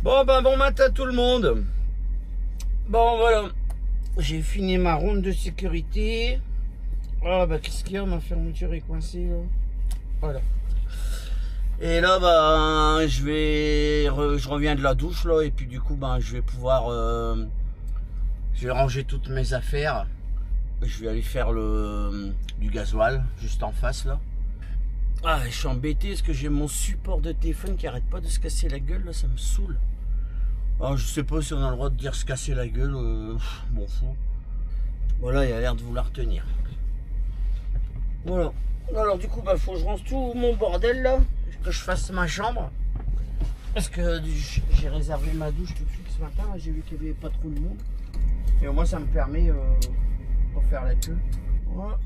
Bon matin tout le monde. Bon voilà, j'ai fini ma ronde de sécurité. Ah bah qu'est-ce qu'il y a, ma fermeture est coincée là. Voilà. Et là je reviens de la douche là et puis du coup je vais pouvoir je vais ranger toutes mes affaires. Je vais aller faire du gasoil juste en face là. Ah, je suis embêté parce que j'ai mon support de téléphone qui arrête pas de se casser la gueule là, ça me saoule. Alors, je sais pas si on a le droit de dire se casser la gueule, bon fou. Voilà, il a l'air de vouloir tenir. Voilà. Alors du coup, faut que je range tout mon bordel là, que je fasse ma chambre. Parce que j'ai réservé ma douche tout de suite ce matin, j'ai vu qu'il n'y avait pas trop de monde. Et au moins ça me permet pour faire la queue. Voilà.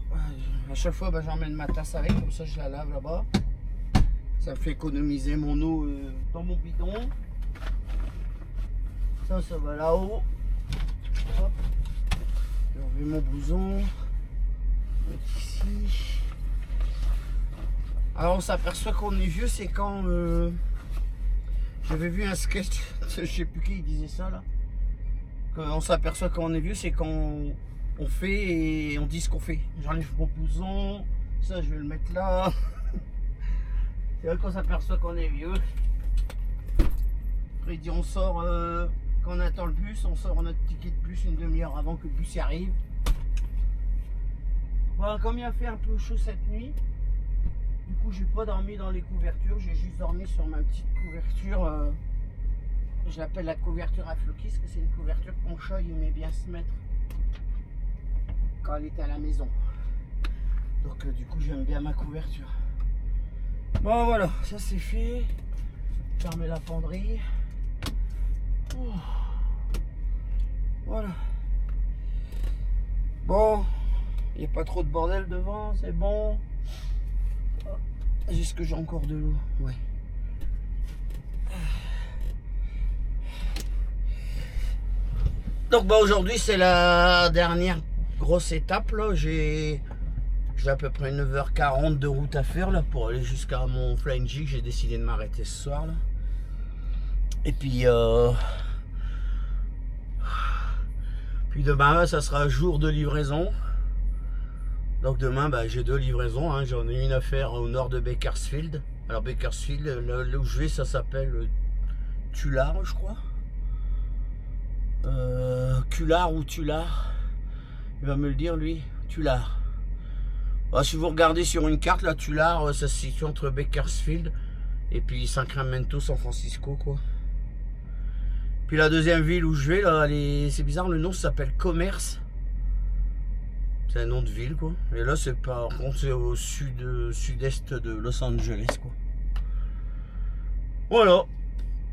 À chaque fois, j'emmène ma tasse avec, comme ça je la lave là-bas. Ça me fait économiser mon eau dans mon bidon. Ça va là-haut. Hop. Je vais enlever mon blouson. Ici. Alors on s'aperçoit qu'on est vieux, c'est quand j'avais vu un sketch, je sais plus qui disait ça là. On s'aperçoit qu'on est vieux, c'est quand on fait et on dit ce qu'on fait. J'enlève mon blouson, ça je vais le mettre là. C'est là qu'on s'aperçoit qu'on est vieux. Après il dit on sort quand on attend le bus, on sort notre ticket de bus une demi-heure avant que le bus y arrive. Voilà, comme il a fait un peu chaud cette nuit, du coup j'ai pas dormi dans les couvertures, j'ai juste dormi sur ma petite couverture. Je l'appelle la couverture à floquis, parce que c'est une couverture que mon chat il aimait bien se mettre quand elle était à la maison. Donc du coup j'aime bien ma couverture. Bon voilà, ça c'est fait. Fermer la penderie. Voilà. Bon, il n'y a pas trop de bordel devant, c'est bon. Est-ce que j'ai encore de l'eau? Ouais. Donc aujourd'hui c'est la dernière grosse étape là. J'ai à peu près 9h40 de route à faire là pour aller jusqu'à mon Flying J. J'ai décidé de m'arrêter ce soir là. Et puis demain ça sera jour de livraison. Donc demain j'ai deux livraisons, hein. J'en ai une à faire au nord de Bakersfield. Alors Bakersfield, là où je vais, ça s'appelle Tulare je crois. Culard ou Tulare, il va me le dire lui. Tulare. Alors, si vous regardez sur une carte là, Tulare ça se situe entre Bakersfield et puis Sacramento, San Francisco quoi. Puis la deuxième ville où je vais là, c'est bizarre, le nom s'appelle Commerce. C'est un nom de ville quoi. Et là c'est par contre c'est au sud-est de Los Angeles quoi. Voilà.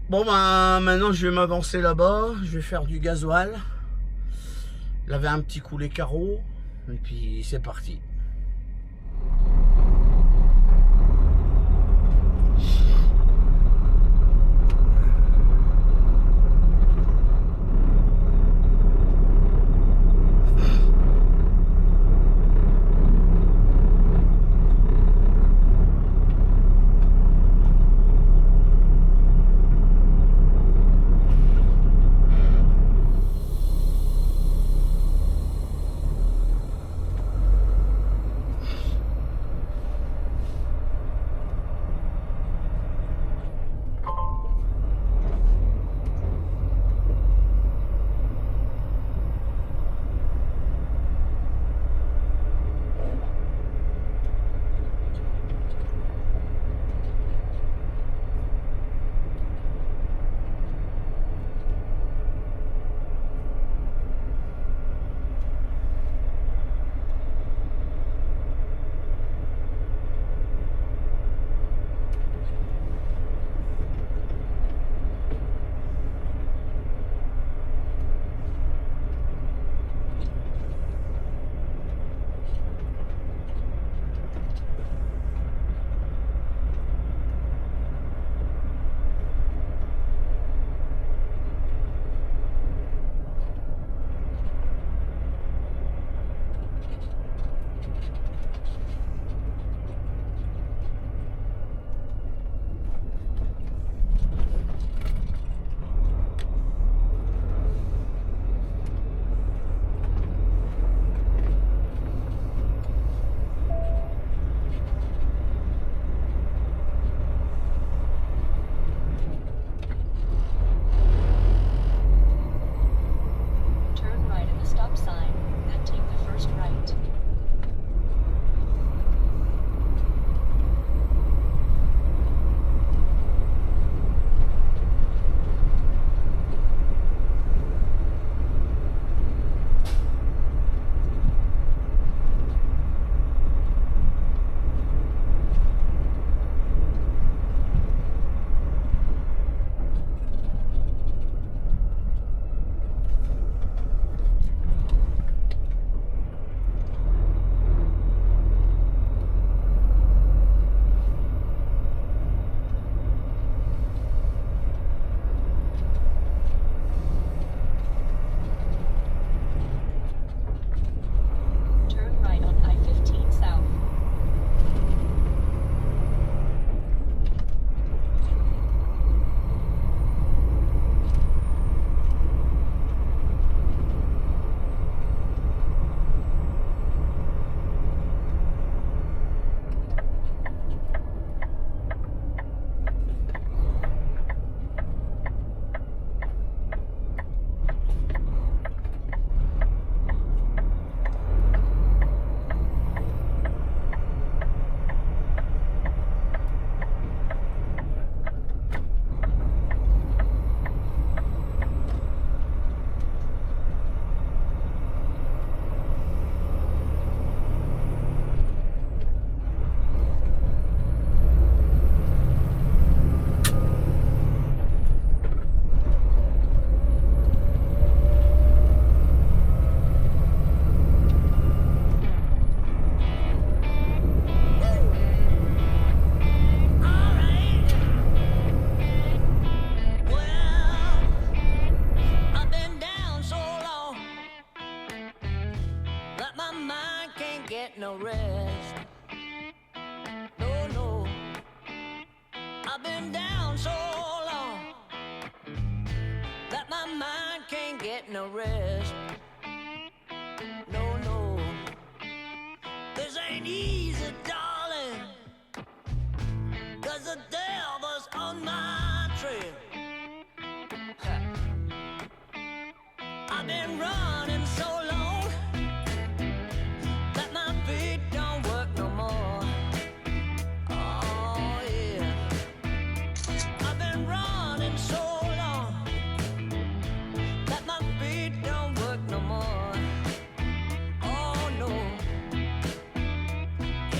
Bon maintenant je vais m'avancer là-bas, je vais faire du gasoil. Laver un petit coup les carreaux. Et puis c'est parti. get no rest. No, no, this ain't easy, darling, 'cause the devil's on my trail. I've been running so long that my feet don't work no more. Oh yeah, I've been running so long that my feet don't work no more. Oh no,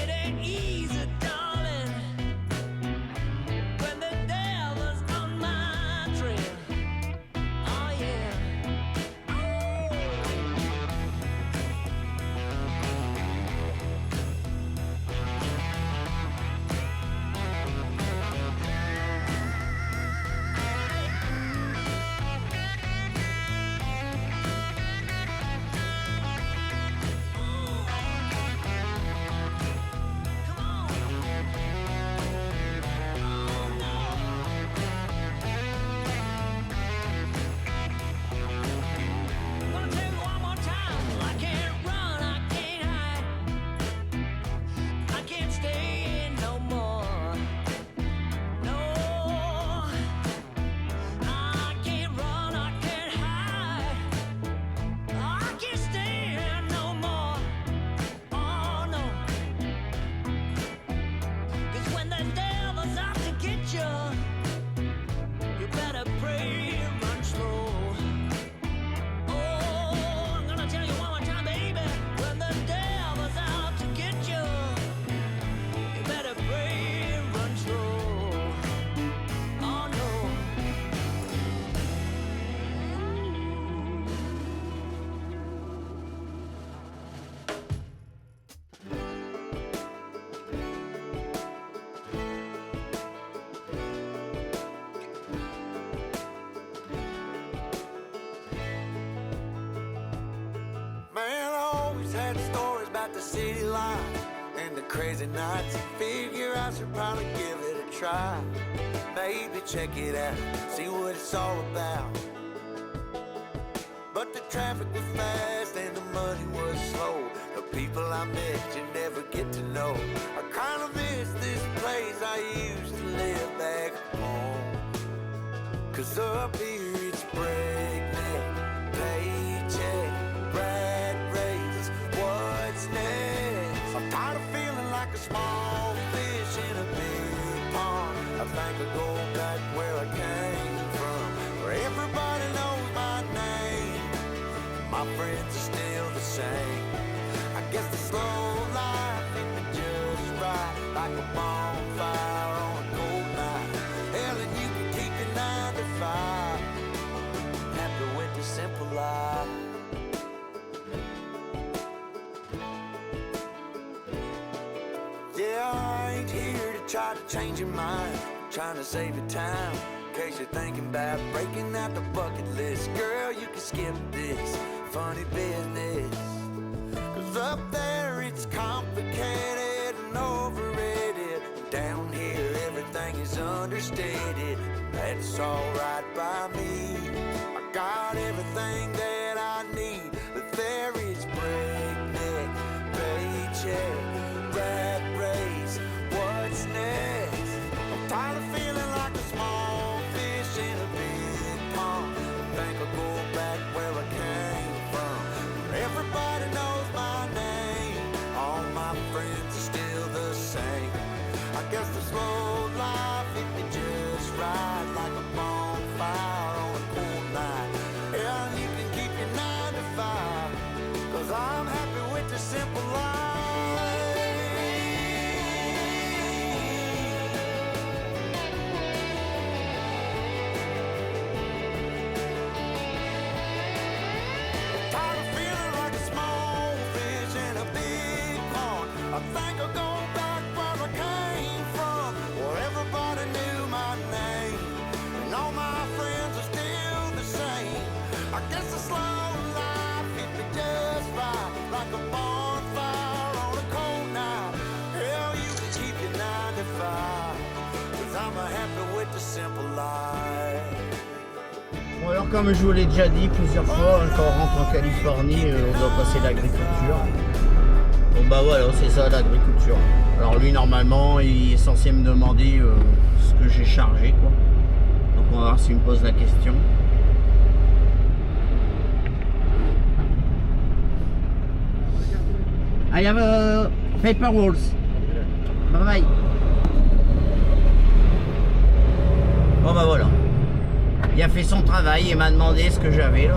it ain't easy, darling, when the devil's on my trail. Oh yeah. Man, I always had stories about the city life and the crazy nights. Figure I should probably give it a try. Maybe check it out, see what it's all about. But the traffic was fast and the money was slow. The people I met you never get to know. I kinda miss this place I used to live back home. 'Cause up here it's breakneck, paycheck, rat race, what's next? I'm tired of feeling like a small fish in a big pond. I think I'll go back where I came from, where everybody knows my name. My friends are still the same. I guess the slow life hit me just right, like a bonfire on a cold night. Hell, and you can keep your 9 to 5. Happy with the simple life. Yeah, I ain't here to try to change your mind, trying to save your time, in case you're thinking about breaking out the bucket list. Girl, you can skip this funny business, 'cause up there it's complicated and overrated. Down here everything is understated. That's alright by me. I got everything that I need, but there is breakneck, paycheck, rat race, what's next? I'm tired of feeling like a small fish in a big pond. I think I'll go back where I came from, where everybody knows my name. All my friends are still the same. I guess the slow life hit me just right, like a bonfire on a cold night. Yeah, you can keep comme je vous l'ai déjà dit plusieurs fois, quand on rentre en Californie, on doit passer l'agriculture. Bon bah voilà, c'est ça l'agriculture. Alors lui normalement il est censé me demander ce que j'ai chargé quoi. Donc on va voir s'il me pose la question. I have a paper rolls. Bye bye. Bon bah voilà. Il a fait son travail et m'a demandé ce que j'avais là.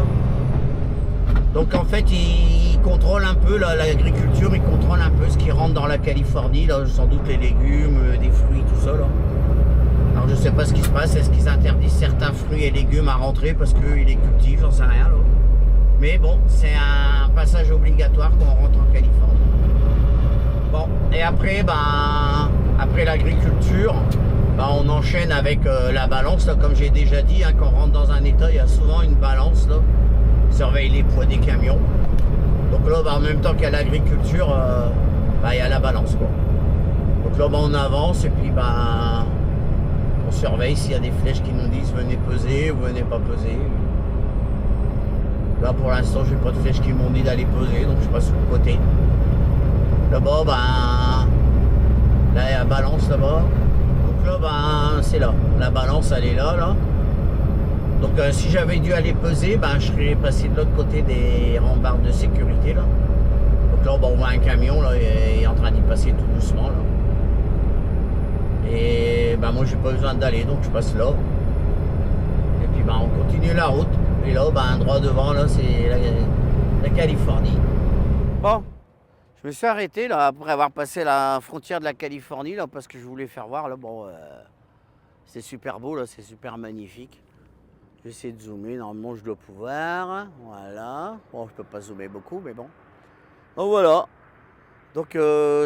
Donc en fait il contrôle un peu l'agriculture, il contrôle un peu ce qui rentre dans la Californie, là, sans doute les légumes, des fruits, tout ça là. Alors je sais pas ce qui se passe, est-ce qu'ils interdisent certains fruits et légumes à rentrer parce qu'ils les cultivent, j'en sais rien là. Mais bon, c'est un passage obligatoire quand on rentre en Californie. Bon, et après, après l'agriculture, on enchaîne avec la balance, là, comme j'ai déjà dit, hein, quand on rentre dans un état, il y a souvent une balance, là, surveille les poids des camions. Donc là, en même temps qu'il y a l'agriculture, il y a la balance, quoi. Donc là, on avance et puis on surveille s'il y a des flèches qui nous disent venez peser ou venez pas peser. Là, pour l'instant, j'ai pas de flèches qui m'ont dit d'aller peser, donc je passe sur le côté. Là-bas, là, il y a la balance là-bas. Donc là, c'est là. La balance, elle est là. Donc si j'avais dû aller peser, je serais passé de l'autre côté des rambardes de sécurité là. Donc là, on voit un camion là, il est en train d'y passer tout doucement là. Et moi, j'ai pas besoin d'aller, donc je passe là. Et puis on continue la route. Et là, droit devant là, c'est la Californie. Bon. Je me suis arrêté là après avoir passé la frontière de la Californie là parce que je voulais faire voir là. Bon, c'est super beau là, c'est super magnifique. Je vais essayer de zoomer, normalement je dois pouvoir. Voilà. Bon, je peux pas zoomer beaucoup, mais bon. Donc voilà. Donc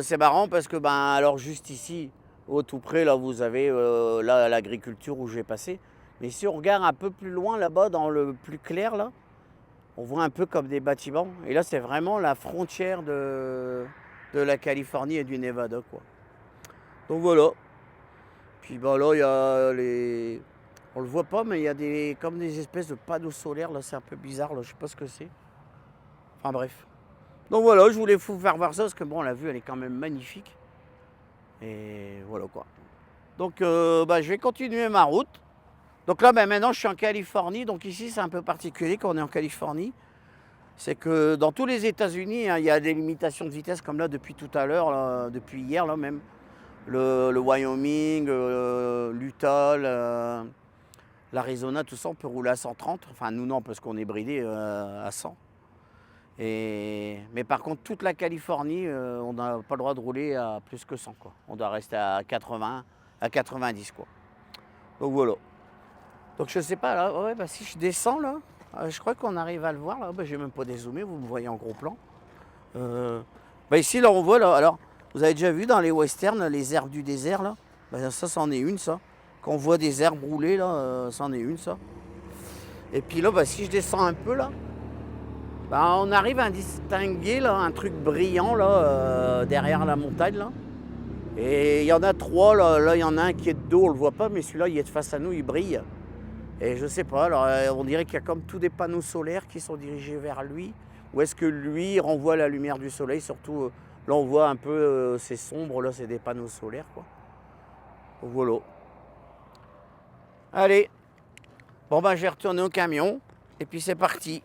c'est marrant parce que alors juste ici, au tout près là, vous avez là l'agriculture où je vais passer. Mais si on regarde un peu plus loin là-bas, dans le plus clair là. On voit un peu comme des bâtiments. Et là, c'est vraiment la frontière de la Californie et du Nevada, quoi. Donc voilà. Puis là, il y a les... On le voit pas, mais il y a comme des espèces de panneaux solaires. Là, c'est un peu bizarre. Là, je sais pas ce que c'est. Enfin bref. Donc voilà, je voulais vous faire voir ça parce que bon, la vue, elle est quand même magnifique. Et voilà quoi. Donc, je vais continuer ma route. Donc là, maintenant, je suis en Californie. Donc ici, c'est un peu particulier quand on est en Californie. C'est que dans tous les États-Unis, il y a des limitations de vitesse comme là depuis tout à l'heure, depuis hier là même. Le Wyoming, l'Utah, l'Arizona, tout ça, on peut rouler à 130. Enfin, nous non, parce qu'on est bridé à 100. Mais par contre, toute la Californie, on n'a pas le droit de rouler à plus que 100, quoi. On doit rester à 80, à 90, quoi. Donc voilà. Donc je sais pas, là, si je descends là, je crois qu'on arrive à le voir là, j'ai même pas dézoomé, vous me voyez en gros plan. Ici là on voit là, alors vous avez déjà vu dans les westerns les herbes du désert là, ça c'en est une ça. Quand on voit des herbes roulées là, c'en est une ça. Et puis là, si je descends un peu là, on arrive à distinguer là un truc brillant là derrière la montagne là. Et il y en a trois là, il y en a un qui est de dos, on le voit pas, mais celui-là il est de face à nous, il brille. Et je sais pas, alors on dirait qu'il y a comme tous des panneaux solaires qui sont dirigés vers lui. Ou est-ce que lui renvoie la lumière du soleil? Surtout, là on voit un peu, c'est sombre, là c'est des panneaux solaires quoi. Voilà. Allez. Bon je vais retourner au camion. Et puis c'est parti.